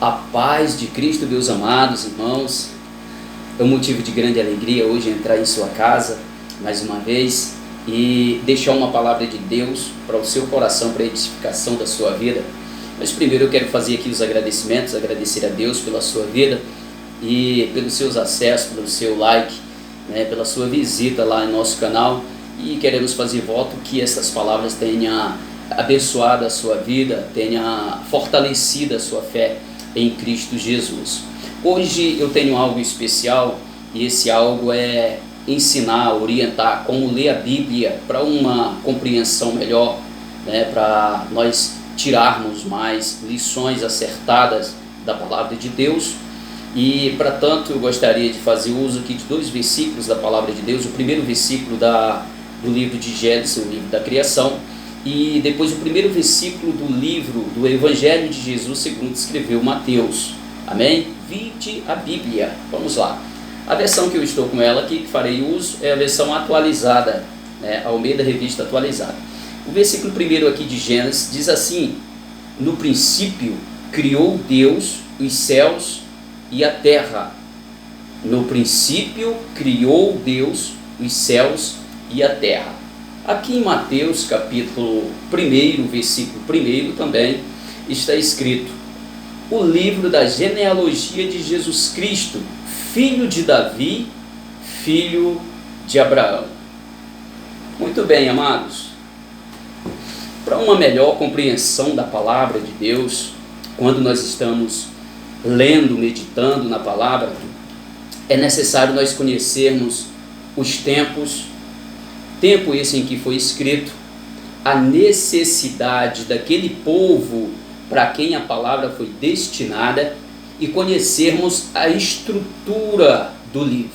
A paz de Cristo, meus amados irmãos. É um motivo de grande alegria hoje entrar em sua casa, mais uma vez, e deixar uma palavra de Deus para o seu coração, para a edificação da sua vida. Mas primeiro eu quero fazer aqui os agradecimentos, agradecer a Deus pela sua vida e pelos seus acessos, pelo seu like, pela sua visita lá em nosso canal. E queremos fazer voto que essas palavras tenham abençoado a sua vida, tenham fortalecido a sua fé em Cristo Jesus. Hoje eu tenho algo especial e esse algo é ensinar, orientar como ler a Bíblia para uma compreensão melhor, para nós tirarmos mais lições acertadas da palavra de Deus. E para tanto eu gostaria de fazer uso aqui de dois versículos da palavra de Deus. O primeiro versículo do livro de Gênesis, o livro da criação, e depois o primeiro versículo do livro do Evangelho de Jesus segundo escreveu Mateus. Amém? Vide a Bíblia. Vamos lá. A versão que eu estou com ela aqui, que farei uso, é a versão atualizada, Almeida Revista Atualizada. O versículo primeiro aqui de Gênesis diz assim: no princípio criou Deus os céus e a terra. No princípio criou Deus os céus e a terra. Aqui em Mateus capítulo 1, versículo 1 também está escrito: o livro da genealogia de Jesus Cristo, filho de Davi, filho de Abraão. Muito bem, amados. Para uma melhor compreensão da palavra de Deus, quando nós estamos lendo, meditando na palavra, é necessário nós conhecermos os tempos, tempo esse em que foi escrito, a necessidade daquele povo para quem a palavra foi destinada e conhecermos a estrutura do livro.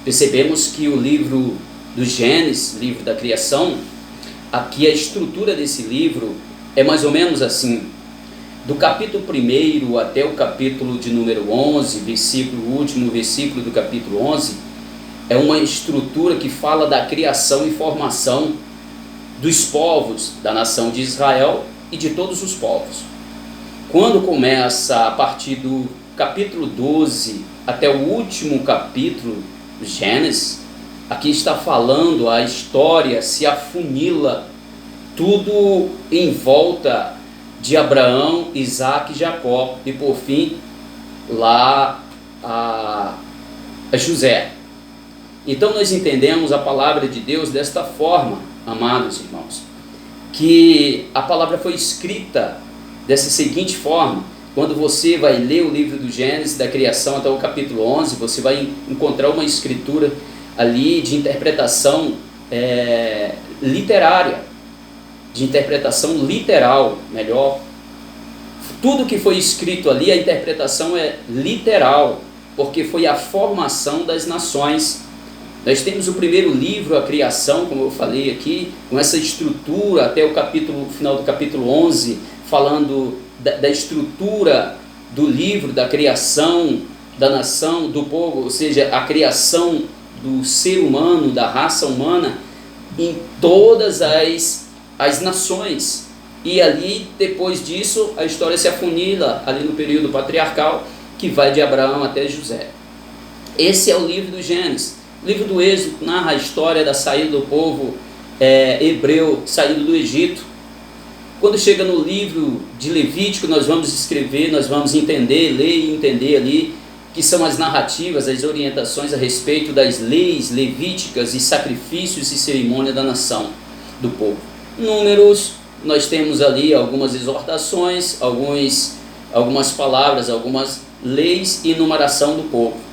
Percebemos que o livro do Gênesis, livro da criação, aqui a estrutura desse livro é mais ou menos assim: do capítulo 1 até o capítulo de número 11, o último versículo do capítulo 11, é uma estrutura que fala da criação e formação dos povos, da nação de Israel e de todos os povos. Quando começa a partir do capítulo 12 até o último capítulo do Gênesis, aqui está falando, a história se afunila, tudo em volta de Abraão, Isaac e Jacó, e por fim lá a José. Então nós entendemos a palavra de Deus desta forma, amados irmãos, que a palavra foi escrita dessa seguinte forma. Quando você vai ler o livro do Gênesis, da criação até o capítulo 11, você vai encontrar uma escritura ali de interpretação literária, de interpretação literal, melhor. Tudo que foi escrito ali, a interpretação é literal, porque foi a formação das nações. Nós temos o primeiro livro, a criação, como eu falei aqui, com essa estrutura até o final do capítulo 11, falando da estrutura do livro, da criação, da nação, do povo, ou seja, a criação do ser humano, da raça humana, em todas as nações. E ali, depois disso, a história se afunila ali no período patriarcal, que vai de Abraão até José. Esse é o livro do Gênesis. O livro do Êxodo narra a história da saída do povo hebreu, saído do Egito. Quando chega no livro de Levítico, nós vamos escrever, nós vamos entender, ler e entender ali, que são as narrativas, as orientações a respeito das leis levíticas e sacrifícios e cerimônia da nação, do povo. Números, nós temos ali algumas exortações, algumas palavras, algumas leis e enumeração do povo.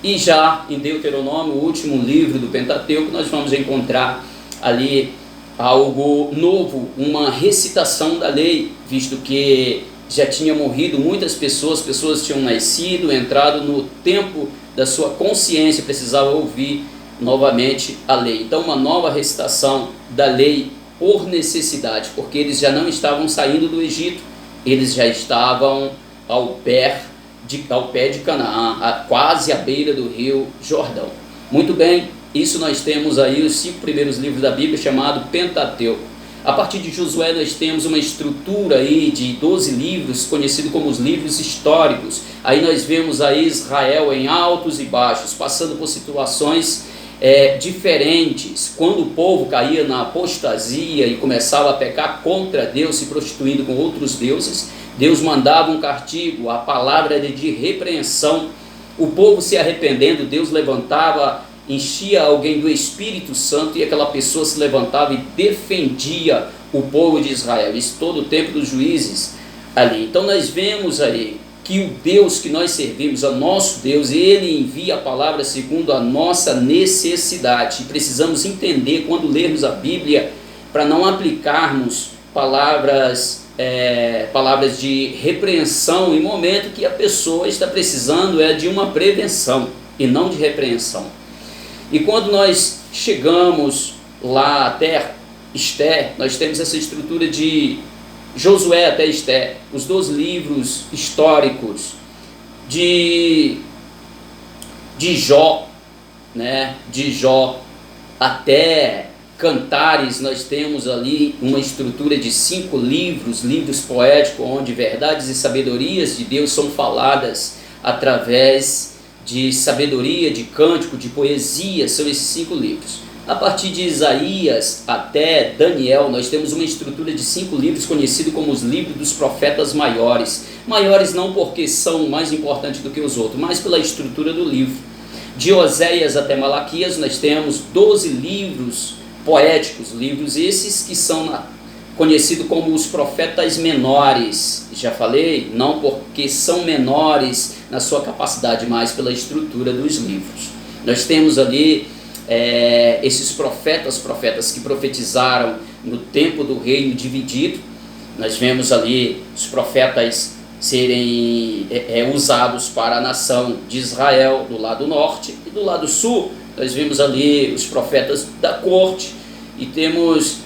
E já em Deuteronômio, o último livro do Pentateuco, nós vamos encontrar ali algo novo, uma recitação da lei, visto que já tinha morrido muitas pessoas tinham nascido, entrado no tempo da sua consciência, precisava ouvir novamente a lei. Então uma nova recitação da lei por necessidade, porque eles já não estavam saindo do Egito, eles já estavam ao pé de Canaã, quase à beira do rio Jordão. Muito bem, isso nós temos aí os 5 primeiros livros da Bíblia, chamado Pentateuco. A partir de Josué nós temos uma estrutura aí de 12 livros, conhecido como os livros históricos. Aí nós vemos aí Israel em altos e baixos, passando por situações diferentes. Quando o povo caía na apostasia e começava a pecar contra Deus, se prostituindo com outros deuses, Deus mandava um castigo, a palavra era de repreensão. O povo se arrependendo, Deus levantava, enchia alguém do Espírito Santo e aquela pessoa se levantava e defendia o povo de Israel. Isso todo o tempo dos juízes ali. Então nós vemos aí que o Deus que nós servimos, o nosso Deus, Ele envia a palavra segundo a nossa necessidade. E precisamos entender quando lermos a Bíblia, para não aplicarmos palavras de repreensão em momento que a pessoa está precisando de uma prevenção e não de repreensão. E quando nós chegamos lá até Esther, nós temos essa estrutura de Josué até Esther, os 2 livros históricos de Jó, né? De Jó até Cantares, nós temos ali uma estrutura de 5 livros poéticos, onde verdades e sabedorias de Deus são faladas através de sabedoria, de cântico, de poesia. São esses 5 livros. A partir de Isaías até Daniel, nós temos uma estrutura de 5 livros, conhecido como os livros dos profetas maiores. Maiores não porque são mais importantes do que os outros, mas pela estrutura do livro. De Oséias até Malaquias, nós temos 12 livros poéticos, livros esses que são conhecidos como os profetas menores. Já falei, não porque são menores na sua capacidade, mas pela estrutura dos livros. Nós temos ali esses profetas que profetizaram no tempo do reino dividido. Nós vemos ali os profetas serem usados para a nação de Israel do lado norte, e do lado sul nós vemos ali os profetas da corte, e temos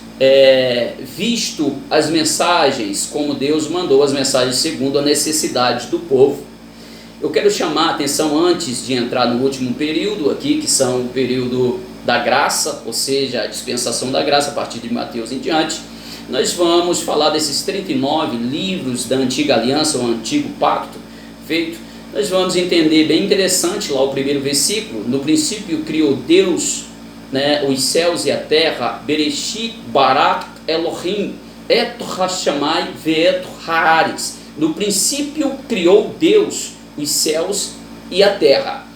visto as mensagens como Deus mandou, as mensagens segundo a necessidade do povo. Eu quero chamar a atenção antes de entrar no último período aqui, que são o período da graça, ou seja, a dispensação da graça a partir de Mateus em diante. Nós vamos falar desses 39 livros da antiga aliança, o antigo pacto feito. Nós vamos entender, bem interessante lá o primeiro versículo: no princípio criou Deus, né, os céus e a terra, Bereshit barak Elohim et hashamai ve'et haaretz. No princípio criou Deus os céus e a terra.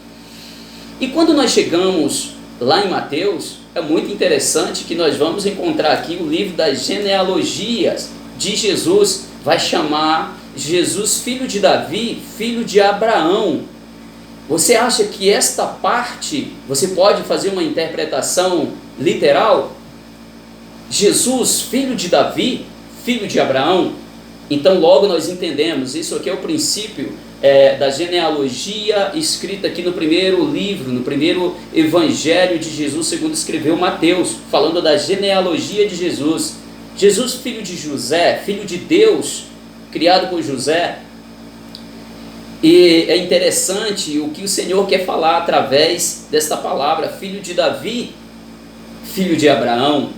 E quando nós chegamos lá em Mateus, é muito interessante que nós vamos encontrar aqui o livro das genealogias de Jesus. Vai chamar Jesus filho de Davi, filho de Abraão. Você acha que esta parte, você pode fazer uma interpretação literal? Jesus filho de Davi, filho de Abraão? Então logo nós entendemos, isso aqui é o princípio da genealogia escrita aqui no primeiro livro, no primeiro evangelho de Jesus, segundo escreveu Mateus, falando da genealogia de Jesus. Jesus filho de José, filho de Deus, criado por José. E é interessante o que o Senhor quer falar através desta palavra: filho de Davi, filho de Abraão,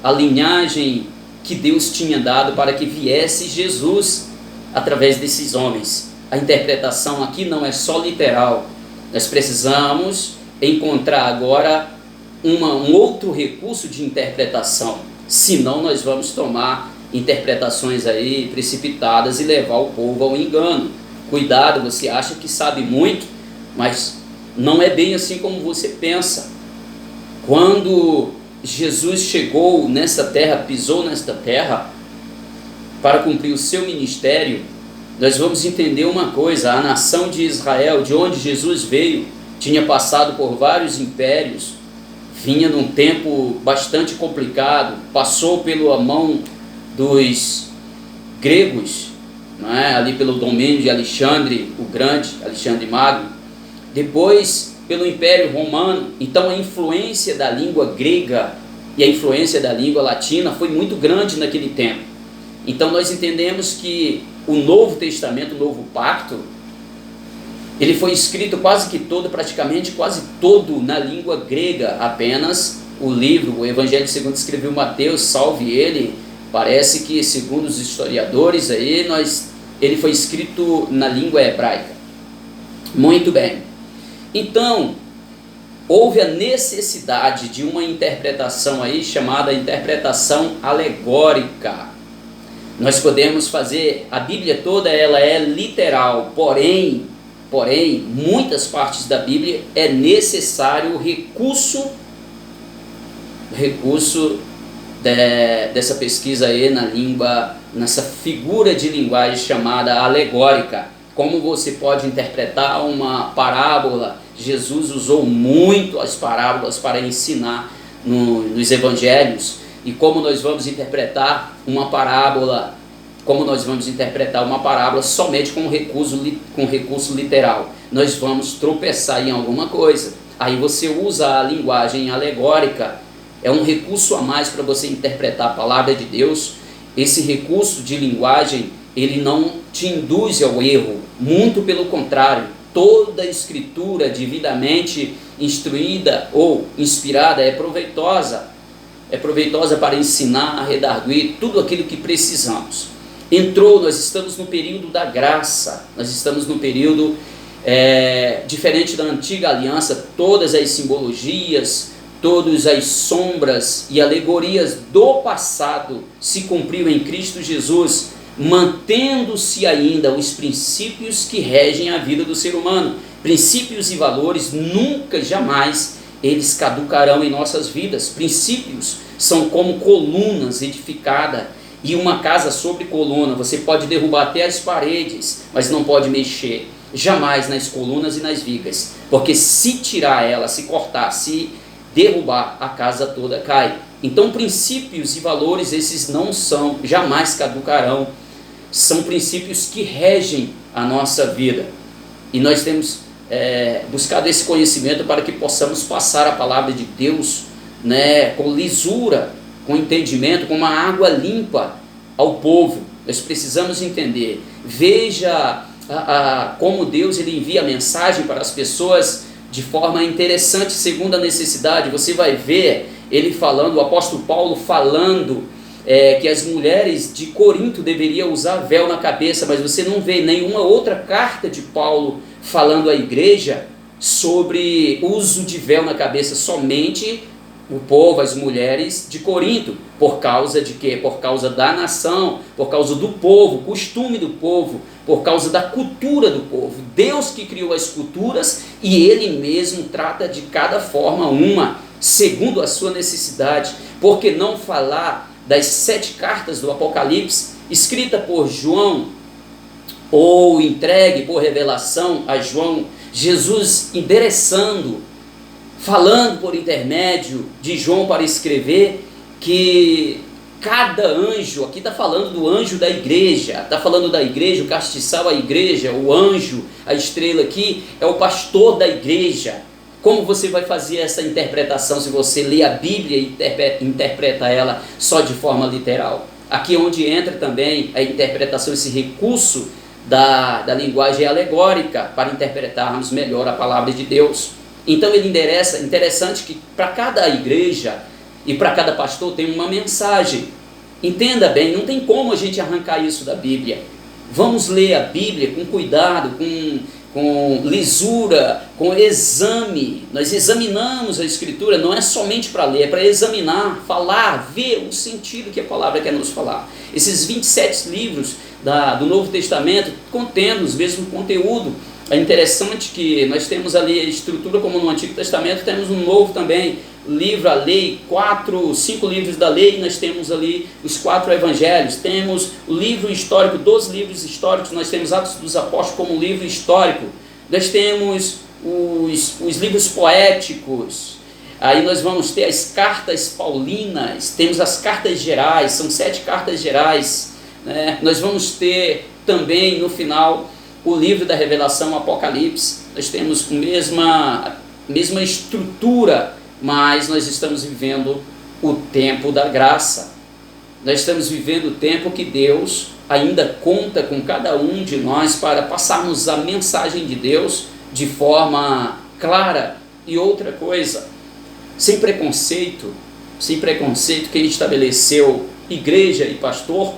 a linhagem que Deus tinha dado para que viesse Jesus através desses homens. A interpretação aqui não é só literal. Nós precisamos encontrar agora um outro recurso de interpretação. Senão nós vamos tomar interpretações aí precipitadas e levar o povo ao engano. Cuidado, você acha que sabe muito, mas não é bem assim como você pensa. Quando Jesus chegou nessa terra, pisou nesta terra para cumprir o seu ministério, nós vamos entender uma coisa: a nação de Israel, de onde Jesus veio, tinha passado por vários impérios, vinha num tempo bastante complicado, passou pela mão dos gregos, não é? Ali pelo domínio de Alexandre o Grande, Alexandre Magno, depois pelo Império Romano. Então a influência da língua grega e a influência da língua latina foi muito grande naquele tempo. Então nós entendemos que o Novo Testamento, o Novo Pacto, ele foi escrito quase todo na língua grega, apenas o livro, o Evangelho segundo escreveu Mateus, salve ele, parece que, segundo os historiadores, ele foi escrito na língua hebraica. Muito bem. Então, houve a necessidade de uma interpretação aí chamada interpretação alegórica. Nós podemos fazer, a Bíblia toda ela é literal, porém, muitas partes da Bíblia é necessário o recurso dessa pesquisa aí na língua, nessa figura de linguagem chamada alegórica. Como você pode interpretar uma parábola? Jesus usou muito as parábolas para ensinar nos evangelhos. E como nós vamos interpretar uma parábola? Como nós vamos interpretar uma parábola somente com recurso literal? Nós vamos tropeçar em alguma coisa. Aí você usa a linguagem alegórica, é um recurso a mais para você interpretar a palavra de Deus. Esse recurso de linguagem, ele não te induz ao erro, muito pelo contrário. Toda escritura devidamente instruída ou inspirada é proveitosa para ensinar, redarguir tudo aquilo que precisamos. Nós estamos no período da graça, nós estamos no período diferente da antiga aliança. Todas as simbologias, todas as sombras e alegorias do passado se cumpriram em Cristo Jesus, mantendo-se ainda os princípios que regem a vida do ser humano. Princípios e valores nunca, jamais, eles caducarão em nossas vidas. Princípios são como colunas edificadas, e uma casa sobre coluna, você pode derrubar até as paredes, mas não pode mexer jamais nas colunas e nas vigas, porque se tirar ela, se cortar, se derrubar, a casa toda cai. Então princípios e valores, esses jamais caducarão. São princípios que regem a nossa vida, e nós temos buscado esse conhecimento para que possamos passar a palavra de Deus, com lisura, com entendimento, com uma água limpa ao povo. Nós precisamos entender. Veja como Deus ele envia a mensagem para as pessoas de forma interessante, segundo a necessidade. Você vai ver ele falando, o apóstolo Paulo falando que as mulheres de Corinto deveriam usar véu na cabeça, mas você não vê nenhuma outra carta de Paulo falando à igreja sobre uso de véu na cabeça. Somente o povo, as mulheres de Corinto. Por causa de quê? Por causa da nação, por causa do povo, costume do povo, por causa da cultura do povo. Deus que criou as culturas, e Ele mesmo trata de cada forma segundo a sua necessidade. Por que não falar das 7 cartas do Apocalipse, escrita por João, ou entregue por revelação a João, Jesus endereçando, falando por intermédio de João para escrever, que cada anjo, aqui está falando do anjo da igreja, está falando da igreja, o castiçal, a igreja, o anjo, a estrela aqui, é o pastor da igreja. Como você vai fazer essa interpretação se você lê a Bíblia e interpreta ela só de forma literal? Aqui é onde entra também a interpretação, esse recurso da linguagem alegórica, para interpretarmos melhor a palavra de Deus. Então ele endereça, interessante que para cada igreja e para cada pastor tem uma mensagem. Entenda bem, não tem como a gente arrancar isso da Bíblia. Vamos ler a Bíblia com cuidado, com lisura, com exame. Nós examinamos a Escritura, não é somente para ler, é para examinar, falar, ver o sentido que a palavra quer nos falar. Esses 27 livros do Novo Testamento contendo os mesmos conteúdo. É interessante que nós temos ali a estrutura como no Antigo Testamento, temos no Novo também, livro, a lei, 5 livros da lei, nós temos ali os 4 evangelhos, temos o livro histórico, 12 livros históricos, nós temos Atos dos Apóstolos como livro histórico, nós temos os livros poéticos, aí nós vamos ter as cartas paulinas, temos as cartas gerais, são 7 cartas gerais, né? Nós vamos ter também no final o livro da Revelação, Apocalipse. Nós temos a mesma estrutura, mas nós estamos vivendo o tempo da graça. Nós estamos vivendo o tempo que Deus ainda conta com cada um de nós para passarmos a mensagem de Deus de forma clara. E outra coisa, sem preconceito, quem estabeleceu igreja e pastor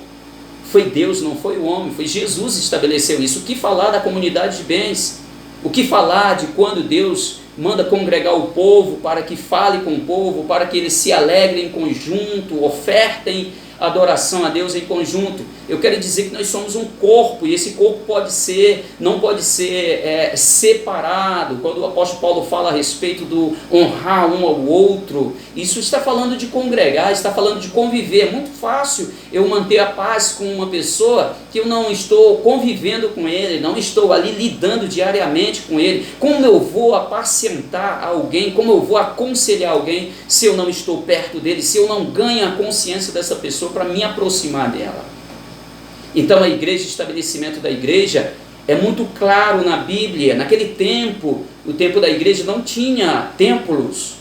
foi Deus, não foi o homem, foi Jesus que estabeleceu isso. O que falar da comunidade de bens? O que falar de quando Deus manda congregar o povo para que fale com o povo, para que eles se alegrem em conjunto, ofertem adoração a Deus em conjunto? Eu quero dizer que nós somos um corpo, e esse corpo não pode ser separado. Quando o apóstolo Paulo fala a respeito do honrar um ao outro, isso está falando de congregar, está falando de conviver. É muito fácil eu manter a paz com uma pessoa que eu não estou convivendo com ele, não estou ali lidando diariamente com ele. Como eu vou apacentar alguém, como eu vou aconselhar alguém se eu não estou perto dele, se eu não ganho a consciência dessa pessoa para me aproximar dela? Então a igreja, o estabelecimento da igreja é muito claro na Bíblia. Naquele tempo, o tempo da igreja não tinha templos,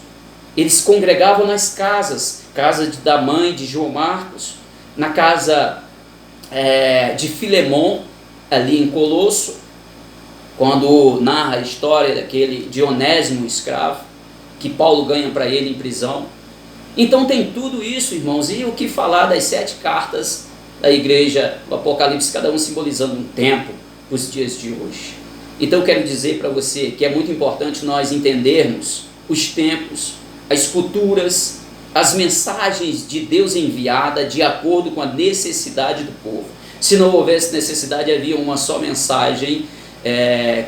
eles congregavam nas casas, casa da mãe de João Marcos, na casa de Filemon, ali em Colosso, quando narra a história daquele de Onésimo, escravo, que Paulo ganha para ele em prisão. Então tem tudo isso, irmãos, e o que falar das 7 cartas da igreja, o Apocalipse, cada um simbolizando um tempo, os dias de hoje. Então eu quero dizer para você que é muito importante nós entendermos os tempos, as culturas, as mensagens de Deus enviada de acordo com a necessidade do povo. Se não houvesse necessidade, havia uma só mensagem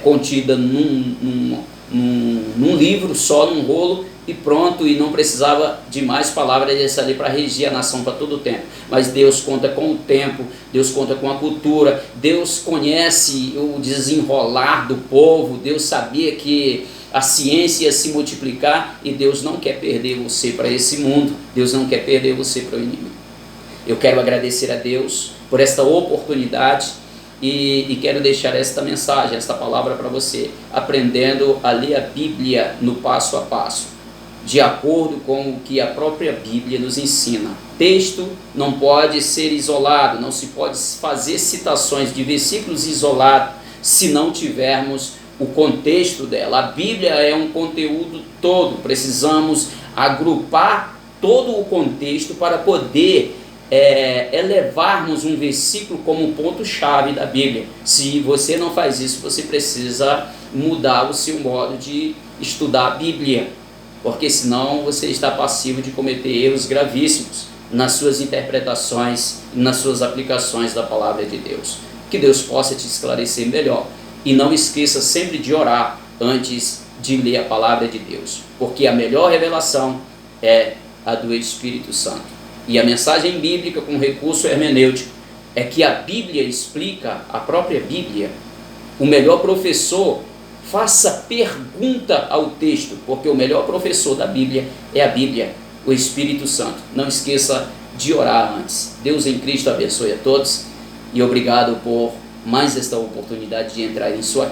contida num livro só, num rolo, e pronto, e não precisava de mais palavras ali para regir a nação para todo o tempo. Mas Deus conta com o tempo, Deus conta com a cultura, Deus conhece o desenrolar do povo, Deus sabia que a ciência ia se multiplicar, e Deus não quer perder você para esse mundo, Deus não quer perder você para o inimigo. Eu quero agradecer a Deus por esta oportunidade, e quero deixar esta mensagem, esta palavra para você, aprendendo a ler a Bíblia no passo a passo, de acordo com o que a própria Bíblia nos ensina. Texto não pode ser isolado, não se pode fazer citações de versículos isolados se não tivermos o contexto dela. A Bíblia é um conteúdo todo, precisamos agrupar todo o contexto para poder elevarmos um versículo como um ponto-chave da Bíblia. Se você não faz isso, você precisa mudar o seu modo de estudar a Bíblia, porque senão você está passivo de cometer erros gravíssimos nas suas interpretações e nas suas aplicações da palavra de Deus. Que Deus possa te esclarecer melhor. E não esqueça sempre de orar antes de ler a palavra de Deus, porque a melhor revelação é a do Espírito Santo. E a mensagem bíblica com recurso hermenêutico é que a Bíblia explica a própria Bíblia. O melhor professor, faça pergunta ao texto, porque o melhor professor da Bíblia é a Bíblia, o Espírito Santo. Não esqueça de orar antes. Deus em Cristo abençoe a todos, e obrigado por mais esta oportunidade de entrar em sua casa.